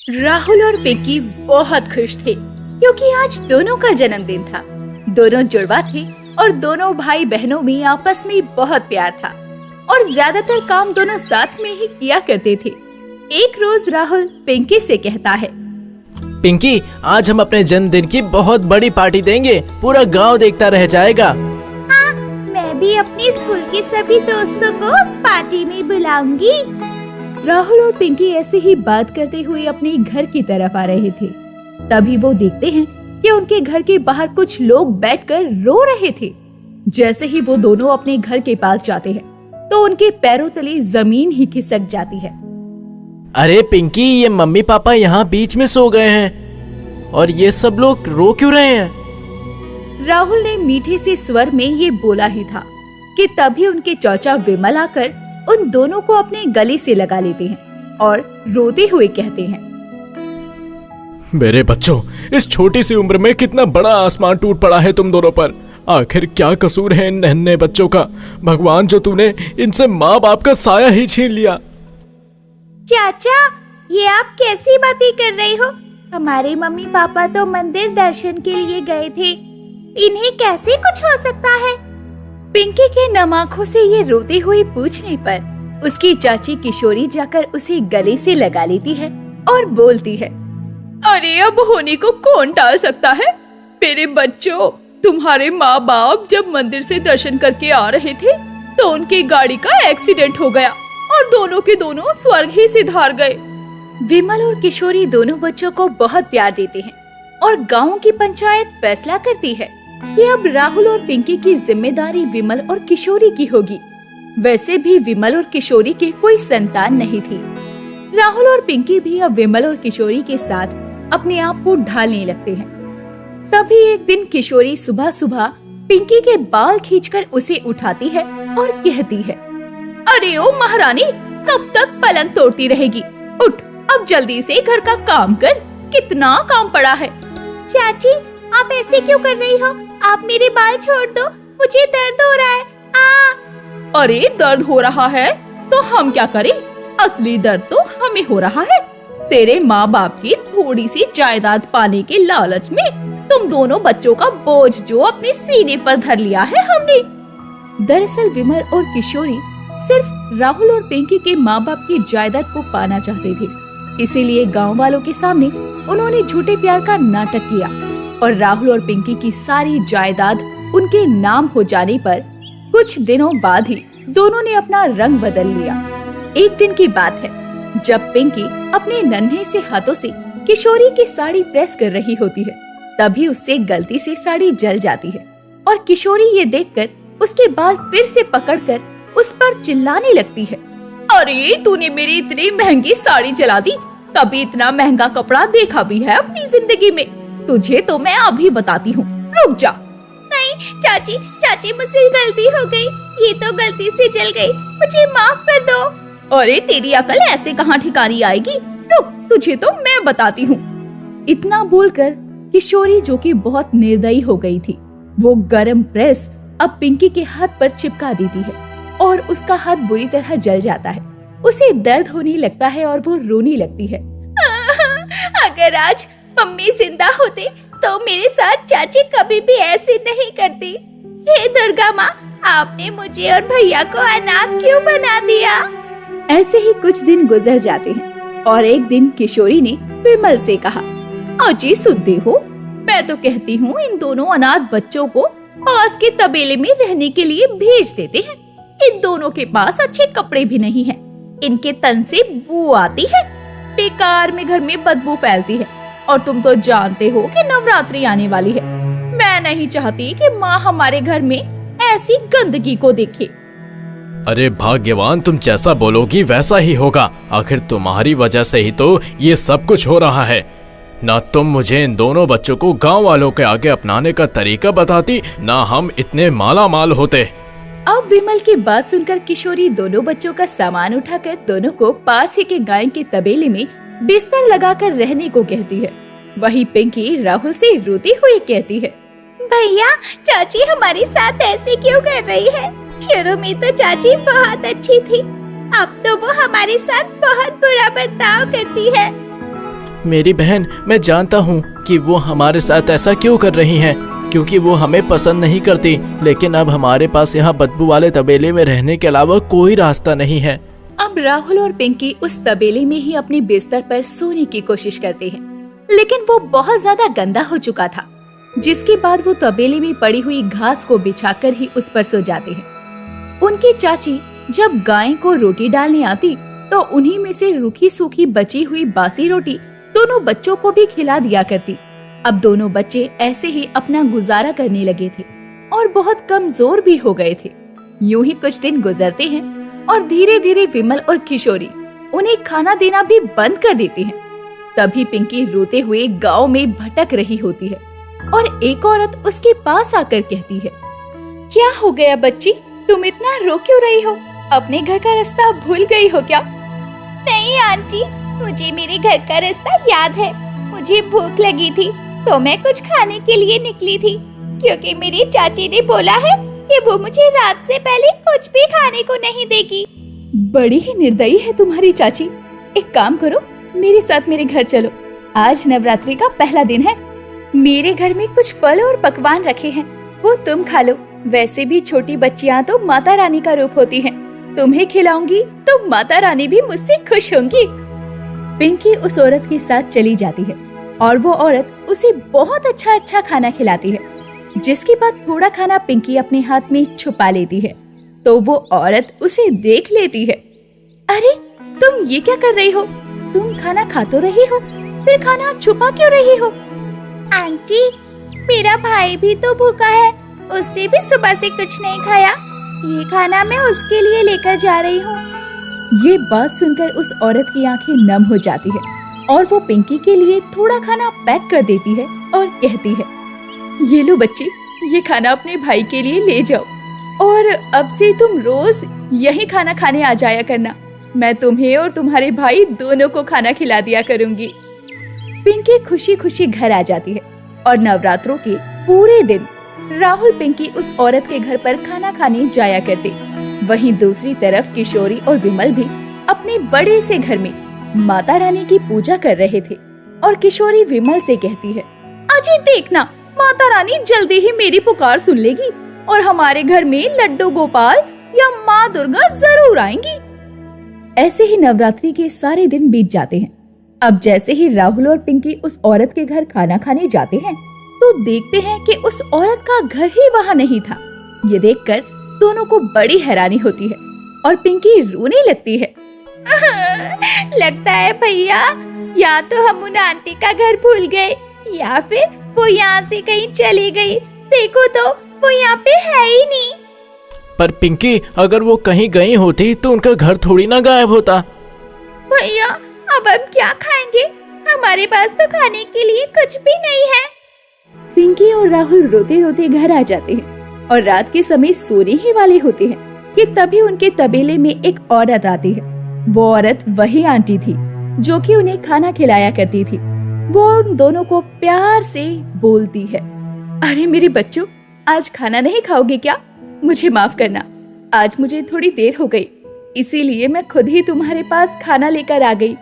राहुल और पिंकी बहुत खुश थे क्योंकि आज दोनों का जन्मदिन था। दोनों जुड़वा थे और दोनों भाई बहनों में आपस में बहुत प्यार था और ज्यादातर काम दोनों साथ में ही किया करते थे। एक रोज राहुल पिंकी से कहता है, पिंकी, आज हम अपने जन्मदिन की बहुत बड़ी पार्टी देंगे, पूरा गांव देखता रह जाएगा। हाँ, मैं भी अपने स्कूल के सभी दोस्तों को उस पार्टी में बुलाऊंगी। राहुल और पिंकी ऐसे ही बात करते हुए अपने घर की तरफ आ रहे थे। तभी वो देखते हैं कि उनके घर के बाहर कुछ लोग बैठकर रो रहे थे। जैसे ही वो दोनों अपने घर के पास जाते हैं तो उनके पैरों तले जमीन ही खिसक जाती है। अरे पिंकी, ये मम्मी पापा यहाँ बीच में सो गए हैं और ये सब लोग रो क्यों रहे हैं? राहुल ने मीठे से स्वर में ये बोला ही था कि तभी उनके चाचा विमल आकर उन दोनों को अपने गले से लगा लेते हैं और रोते हुए कहते हैं, मेरे बच्चों, इस छोटी सी उम्र में कितना बड़ा आसमान टूट पड़ा है तुम दोनों पर। आखिर क्या कसूर है इन नन्हे बच्चों का? भगवान, जो तूने इनसे माँ बाप का साया ही छीन लिया। चाचा, ये आप कैसी बातें कर रहे हो? हमारे मम्मी पापा तो मंदिर दर्शन के लिए गए थे, इन्हें कैसे कुछ हो सकता है? पिंकी के नम आंखों से ये रोते हुए पूछने पर उसकी चाची किशोरी जाकर उसे गले से लगा लेती है और बोलती है, अरे अब होने को कौन टाल सकता है? मेरे बच्चों, तुम्हारे माँ बाप जब मंदिर से दर्शन करके आ रहे थे तो उनकी गाड़ी का एक्सीडेंट हो गया और दोनों के दोनों स्वर्ग ही सिधार गए। विमल और किशोरी दोनों बच्चों को बहुत प्यार देते हैं और गांव की पंचायत फैसला करती है कि अब राहुल और पिंकी की जिम्मेदारी विमल और किशोरी की होगी। वैसे भी विमल और किशोरी के कोई संतान नहीं थी। राहुल और पिंकी भी अब विमल और किशोरी के साथ अपने आप को ढालने लगते हैं। तभी एक दिन किशोरी सुबह सुबह पिंकी के बाल खींचकर उसे उठाती है और कहती है, अरे ओ महारानी, कब तक पलंग तोड़ती रहेगी? उठ, अब जल्दी से घर का काम कर, कितना काम पड़ा है। चाची, आप ऐसे क्यों कर रही हो? आप मेरे बाल छोड़ दो, मुझे दर्द हो रहा है। अरे दर्द हो रहा है तो हम क्या करें? असली दर्द तो हमें हो रहा है। तेरे माँ बाप की थोड़ी सी जायदाद पाने के लालच में तुम दोनों बच्चों का बोझ जो अपने सीने पर धर लिया है हमने। दरअसल विमल और किशोरी सिर्फ राहुल और पिंकी के माँ बाप की जायदाद को पाना चाहते थे। इसीलिए गांव वालों के सामने उन्होंने झूठे प्यार का नाटक किया और राहुल और पिंकी की सारी जायदाद उनके नाम हो जाने पर कुछ दिनों बाद ही दोनों ने अपना रंग बदल लिया। एक दिन की बात है जब पिंकी अपने नन्हे से हाथों से किशोरी की साड़ी प्रेस कर रही होती है, तभी उससे गलती से साड़ी जल जाती है और किशोरी ये देखकर उसके बाल फिर से पकड़कर उस पर चिल्लाने लगती है, अरे तूने मेरी इतनी महंगी साड़ी जला दी, कभी इतना महंगा कपड़ा देखा भी है अपनी जिंदगी में? तुझे तो मैं अभी बताती हूँ, रुक जा। नहीं चाची, चाची मुझसे गलती हो गई, ये तो गलती से जल गई, मुझे माफ कर दो। अरे तेरी अकल ऐसे कहाँ ठिकानी आएगी, रुक, तुझे तो मैं बताती हूँ। इतना बोलकर किशोरी, जो कि बहुत निर्दयी हो गई थी, वो गरम प्रेस अब पिंकी के हाथ पर चिपका देती है और उसका हाथ बुरी तरह जल जाता है। उसे दर्द होने लगता है और वो रोने लगती है। अगर आज मम्मी जिंदा होते तो मेरे साथ चाची कभी भी ऐसे नहीं करती। हे दुर्गा माँ, आपने मुझे और भैया को अनाथ क्यों बना दिया? ऐसे ही कुछ दिन गुजर जाते हैं और एक दिन किशोरी ने विमल से कहा, अजी सुनते हो, मैं तो कहती हूँ इन दोनों अनाथ बच्चों को पास के तबेले में रहने के लिए भेज देते हैं। इन दोनों के पास अच्छे कपड़े भी नहीं हैं, इनके तन से बू आती है, बेकार में घर में बदबू फैलती है और तुम तो जानते हो कि नवरात्रि आने वाली है। मैं नहीं चाहती कि माँ हमारे घर में ऐसी गंदगी को देखे। अरे भाग्यवान, तुम जैसा बोलोगी वैसा ही होगा। आखिर तुम्हारी वजह से ही तो ये सब कुछ हो रहा है। ना तुम मुझे इन दोनों बच्चों को गांव वालों के आगे अपनाने का तरीका बताती, ना हम इतने माला माल होते। अब विमल की बात सुनकर किशोरी दोनों बच्चों का सामान उठाकर दोनों को पास ही के गाय के तबेले में बिस्तर लगाकर रहने को कहती है। वही पिंकी राहुल से रोती हुई कहती है, भैया, चाची हमारे साथ ऐसे क्यों कर रही है? शुरू में तो चाची बहुत अच्छी थी, अब तो वो हमारे साथ बहुत बुरा बर्ताव करती है। मेरी बहन, मैं जानता हूँ कि वो हमारे साथ ऐसा क्यों कर रही हैं, क्योंकि वो हमें पसंद नहीं करती। लेकिन अब हमारे पास यहाँ बदबू वाले तबेले में रहने के अलावा कोई रास्ता नहीं है। अब राहुल और पिंकी उस तबेले में ही अपने बिस्तर पर सोने की कोशिश करते हैं, लेकिन वो बहुत ज्यादा गंदा हो चुका था, जिसके बाद वो तबेले में पड़ी हुई घास को बिछाकर ही उस पर सो जाते हैं। उनकी चाची जब गाय को रोटी डालने आती तो उन्हीं में से रूखी सूखी बची हुई बासी रोटी दोनों बच्चों को भी खिला दिया करती। अब दोनों बच्चे ऐसे ही अपना गुजारा करने लगे थे और बहुत कमजोर भी हो गए थे। यूं ही कुछ दिन गुजरते हैं और धीरे धीरे विमल और किशोरी उन्हें खाना देना भी बंद कर देते हैं। तभी पिंकी रोते हुए गांव में भटक रही होती है और एक औरत उसके पास आकर कहती है, क्या हो गया बच्ची, तुम इतना रो क्यों रही हो? अपने घर का रास्ता भूल गई हो क्या? नहीं आंटी, मुझे मेरे घर का रास्ता याद है। मुझे भूख लगी थी तो मैं कुछ खाने के लिए निकली थी, क्योंकि मेरी चाची ने बोला है कि वो मुझे रात से पहले कुछ भी खाने को नहीं देगी। बड़ी ही निर्दयी है तुम्हारी चाची। एक काम करो, मेरे साथ मेरे घर चलो। आज नवरात्रि का पहला दिन है। मेरे घर में कुछ फल और पकवान रखे हैं, वो तुम खा लो। वैसे भी छोटी बच्चियां तो माता रानी का रूप होती हैं। तुम्हें खिलाऊंगी तो माता रानी भी मुझसे खुश होंगी। पिंकी उस औरत के साथ चली जाती है और वो औरत उसे बहुत अच्छा खाना खिलाती है, जिसके बाद थोड़ा खाना पिंकी अपने हाथ में छुपा लेती है तो वो औरत उसे देख लेती है। अरे तुम ये क्या कर रही हो? तुम खाना खा तो रही हो, फिर खाना छुपा क्यों रही हो? आंटी, मेरा भाई भी तो भूखा है, उसने भी सुबह से कुछ नहीं खाया। ये खाना मैं उसके लिए लेकर जा रही हूँ। ये बात सुनकर उस औरत की आंखें नम हो जाती है और वो पिंकी के लिए थोड़ा खाना पैक कर देती है और कहती है, ये लो बच्ची, ये खाना अपने भाई के लिए ले जाओ और अब से तुम रोज यही खाना खाने आ जाया करना। मैं तुम्हें और तुम्हारे भाई दोनों को खाना खिला दिया करूंगी। पिंकी खुशी खुशी घर आ जाती है और नवरात्रों के पूरे दिन राहुल पिंकी उस औरत के घर पर खाना खाने जाया करते। वहीं दूसरी तरफ किशोरी और विमल भी अपने बड़े से घर में माता रानी की पूजा कर रहे थे और किशोरी विमल से कहती है, अजय देखना, माता रानी जल्दी ही मेरी पुकार सुन लेगी और हमारे घर में लड्डू गोपाल या माँ दुर्गा जरूर आएंगी। ऐसे ही नवरात्रि के सारे दिन बीत जाते हैं। अब जैसे ही राहुल और पिंकी उस औरत के घर खाना खाने जाते हैं तो देखते हैं कि उस औरत का घर ही वहाँ नहीं था। ये देखकर दोनों को बड़ी हैरानी होती है और पिंकी रोने लगती है। लगता है भैया, या तो हम उन आंटी का घर भूल गए या फिर वो यहाँ से कहीं चली गई। देखो तो वो यहाँ पे है ही नहीं। पर पिंकी, अगर वो कहीं गई होती तो उनका घर थोड़ी ना गायब होता। भैया, अब हम क्या खाएंगे? हमारे पास तो खाने के लिए कुछ भी नहीं है। पिंकी और राहुल रोते रोते घर आ जाते हैं और रात के समय सोने ही वाले होते हैं कि तभी उनके तबेले में एक औरत आती है। वो औरत वही आंटी थी जो कि उन्हें खाना खिलाया करती थी। वो उन दोनों को प्यार से बोलती है, अरे मेरे बच्चों, आज खाना नहीं खाओगे क्या? मुझे माफ करना, आज मुझे थोड़ी देर हो गई, इसीलिए मैं खुद ही तुम्हारे पास खाना लेकर आ गई।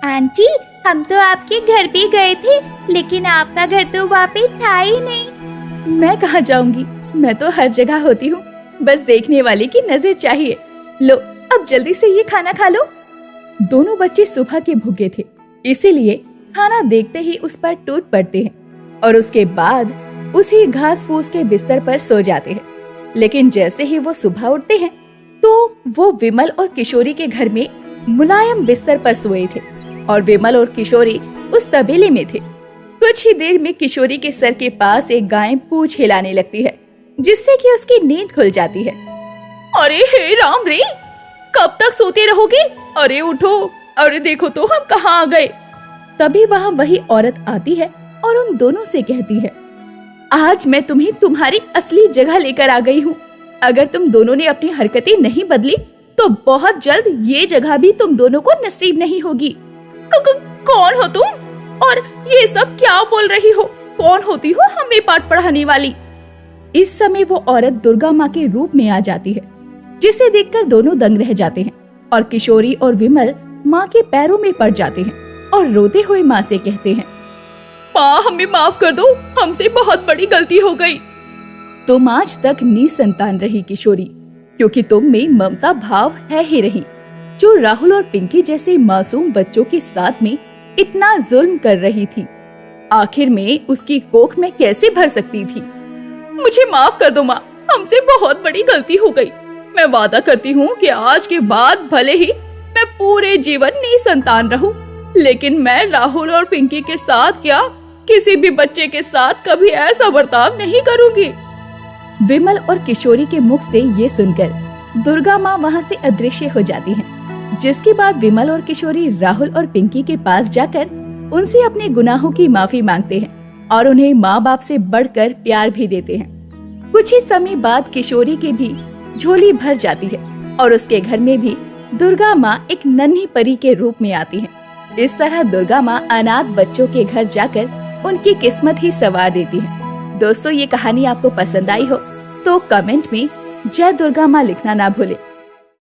आंटी, हम तो आपके घर भी गए थे, लेकिन आपका घर तो वहाँ पे था ही नहीं। मैं कहाँ जाऊंगी, मैं तो हर जगह होती हूँ, बस देखने वाले की नजर चाहिए। लो, अब जल्दी से ये खाना खा लो। दोनों बच्चे सुबह के भूखे थे, इसीलिए खाना देखते ही उस पर टूट पड़ते हैं और उसके बाद उसी घास फूस के बिस्तर पर सो जाते हैं। लेकिन जैसे ही वो सुबह उठते हैं तो वो विमल और किशोरी के घर में मुलायम बिस्तर पर सोए थे और विमल और किशोरी उस तबेले में थे। कुछ ही देर में किशोरी के सर के पास एक गाय पूंछ हिलाने लगती है, जिससे कि उसकी नींद खुल जाती है। अरे हे राम रे, कब तक सोते रहोगे? अरे उठो, अरे देखो तो हम कहाँ आ गए। तभी वहाँ वही औरत आती है और उन दोनों से कहती है, आज मैं तुम्हें तुम्हारी असली जगह लेकर आ गई हूँ। अगर तुम दोनों ने अपनी हरकतें नहीं बदली तो बहुत जल्द ये जगह भी तुम दोनों को नसीब नहीं होगी। कौन हो तुम और ये सब क्या बोल रही हो? कौन होती हो हमें पाठ पढ़ाने वाली? इस समय वो औरत दुर्गा माँ के रूप में आ जाती है, जिसे देखकर दोनों दंग रह जाते हैं और किशोरी और विमल माँ के पैरों में पड़ जाते हैं और रोते हुए माँ से कहते हैं, माँ हमें माफ कर दो, हमसे बहुत बड़ी गलती हो गई। तुम आज तक निसंतान रही किशोरी, क्योंकि तुम में ममता भाव है ही नहीं, जो राहुल और पिंकी जैसे मासूम बच्चों के साथ में इतना जुल्म कर रही थी। आखिर में उसकी कोख में कैसे भर सकती थी। मुझे माफ कर दो माँ, हमसे बहुत बड़ी गलती हो गई। मैं वादा करती हूँ कि आज के बाद भले ही मैं पूरे जीवन निसंतान रहूं, लेकिन मैं राहुल और पिंकी के साथ क्या किसी भी बच्चे के साथ कभी ऐसा बर्ताव नहीं करूंगी। विमल और किशोरी के मुख से ये सुनकर दुर्गा माँ वहाँ से अदृश्य हो जाती हैं, जिसके बाद विमल और किशोरी राहुल और पिंकी के पास जाकर उनसे अपने गुनाहों की माफी मांगते हैं और उन्हें माँ बाप से बढ़कर प्यार भी देते हैं। कुछ ही समय बाद किशोरी की भी झोली भर जाती है और उसके घर में भी दुर्गा माँ एक नन्ही परी के रूप में आती है। इस तरह दुर्गा माँ अनाथ बच्चों के घर जाकर उनकी किस्मत ही संवार देती है। दोस्तों, ये कहानी आपको पसंद आई हो तो कमेंट में जय दुर्गा माँ लिखना ना भूले।